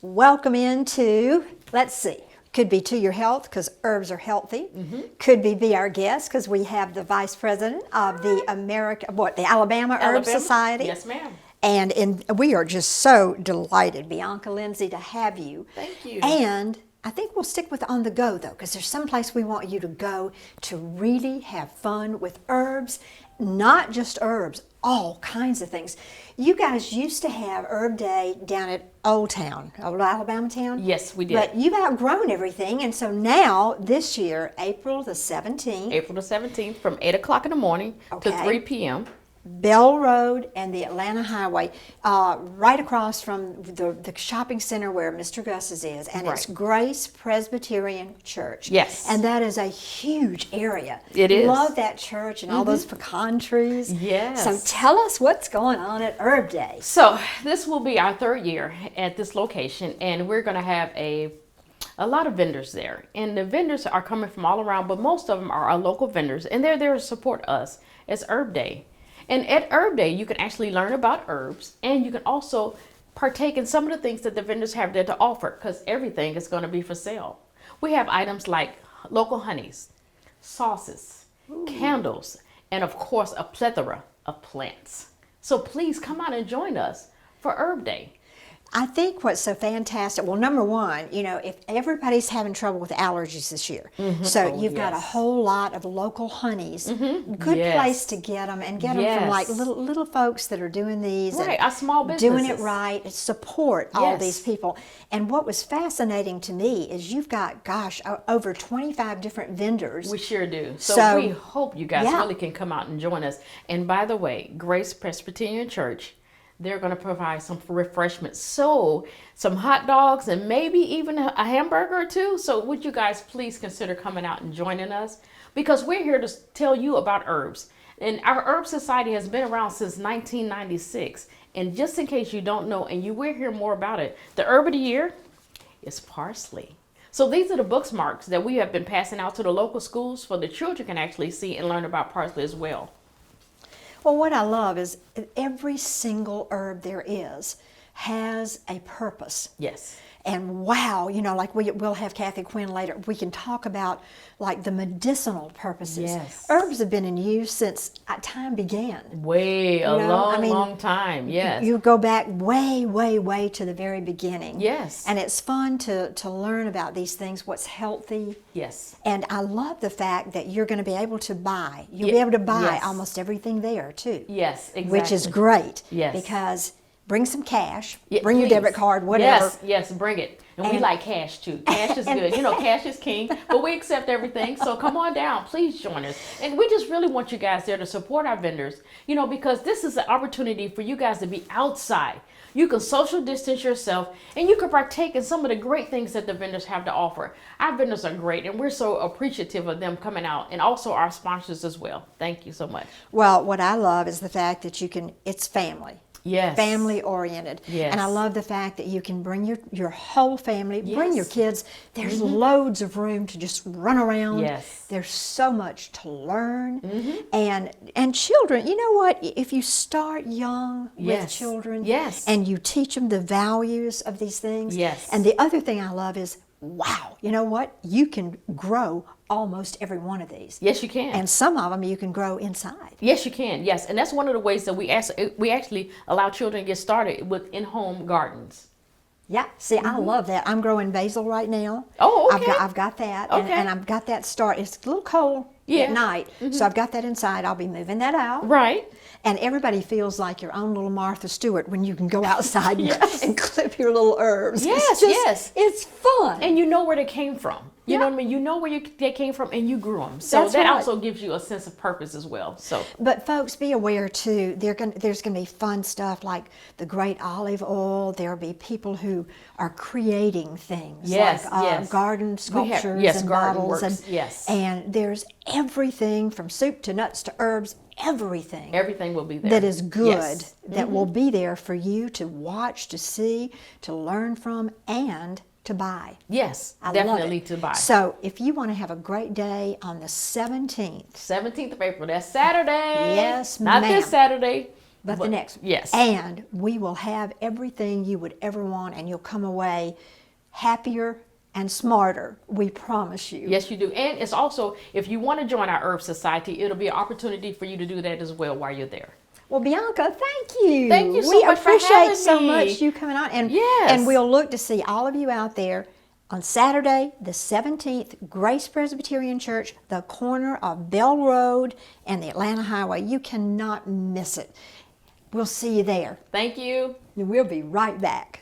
Welcome into, let's see, could be To Your Health because herbs are healthy. Could be our guest because we have the vice president of the the Alabama Herb Society. Yes, ma'am. And we are just so delighted, Bianca Lindsey, to have you. Thank you. And I think we'll stick with on the go though, because there's some place we want you to go to really have fun with herbs, not just herbs, all kinds of things. You guys used to have Herb Day down at Old Alabama Town. Yes, we did. But you've outgrown everything, and so now this year, April the 17th. April the 17th from 8 o'clock in the morning to 3 p.m. Bell Road and the Atlanta Highway, right across from the shopping center where Mr. Gus's is, and it's Grace Presbyterian Church. Yes. And that is a huge area. It is. Love that church and all those pecan trees. Yes. So tell us what's going on at Herb Day. So this will be our third year at this location, and we're going to have a lot of vendors there. And the vendors are coming from all around, but most of them are our local vendors, and they're there to support us as Herb Day. And at Herb Day, you can actually learn about herbs, and you can also partake in some of the things that the vendors have there to offer, because everything is going to be for sale. We have items like local honeys, sauces, candles, and of course a plethora of plants. So please come out and join us for Herb Day. I think what's so fantastic, well, number one, if everybody's having trouble with allergies this year, so you've got a whole lot of local honeys, good place to get them, and get them from like little folks that are doing these. Right, our small businesses. Doing it right, support all these people. And what was fascinating to me is you've got, over 25 different vendors. We sure do. So we hope you guys really can come out and join us. And by the way, Grace Presbyterian Church, they're going to provide some refreshments. So some hot dogs and maybe even a hamburger or two. So would you guys please consider coming out and joining us? Because we're here to tell you about herbs. And our Herb Society has been around since 1996. And just in case you don't know, and you will hear more about it, the herb of the year is parsley. So these are the bookmarks that we have been passing out to the local schools for the children can actually see and learn about parsley as well. Well, what I love is every single herb there is has a purpose. Yes. And wow, like we'll have Kathy Quinn later. We can talk about like the medicinal purposes. Yes. Herbs have been in use since time began. Long time. Yes. You go back way to the very beginning. Yes. And it's fun to learn about these things, what's healthy. Yes. And I love the fact that you're going to be able to buy. You'll be able to buy almost everything there too. Yes, exactly. Which is great. Yes. Because bring some cash, bring please. your debit card, whatever. Yes, bring it. And we like cash too. Cash is good. Cash is king, but we accept everything. So come on down. Please join us. And we just really want you guys there to support our vendors, because this is an opportunity for you guys to be outside. You can social distance yourself, and you can partake in some of the great things that the vendors have to offer. Our vendors are great, and we're so appreciative of them coming out, and also our sponsors as well. Thank you so much. Well, what I love is the fact that it's family. Yes. Family oriented. Yes. And I love the fact that you can bring your whole family, bring your kids. There's loads of room to just run around. Yes. There's so much to learn. And children, you know what? If you start young with children and you teach them the values of these things. Yes. And the other thing I love is, wow, you know what? You can grow almost every one of these. Yes, you can. And some of them you can grow inside. Yes, you can. Yes, and that's one of the ways that we actually allow children to get started with in-home gardens. Yeah, see, I love that. I'm growing basil right now. Oh, okay. I've got that, Okay. and I've got that start. It's a little cold at night, so I've got that inside. I'll be moving that out. Right. And everybody feels like your own little Martha Stewart when you can go outside and clip your little herbs. Yes, It's fun. And you know where they came from. You know what I mean? You know where they came from, and you grew them. So That's that right. also gives you a sense of purpose as well. But folks, be aware too. There's going to be fun stuff like the great olive oil. There'll be people who are creating things like garden sculptures and bottles, and there's everything from soup to nuts to herbs. Everything will be there. That is good, that will be there for you to watch, to see, to learn from, and to buy. Yes, I definitely love it. to buy. So if you want to have a great day on the 17th. 17th of April, that's Saturday. Yes, Not ma'am. this Saturday, But the next one. Yes. And we will have everything you would ever want, and you'll come away happier and smarter. We promise you. Yes, you do. And it's also, if you want to join our Herb Society, it'll be an opportunity for you to do that as well while you're there. Well, Bianca, thank you. Thank you so we much for appreciate having so me. much you coming on. And, Yes. and we'll look to see all of you out there on Saturday, the 17th, Grace Presbyterian Church, the corner of Bell Road and the Atlanta Highway. You cannot miss it. We'll see you there. Thank you. And we'll be right back.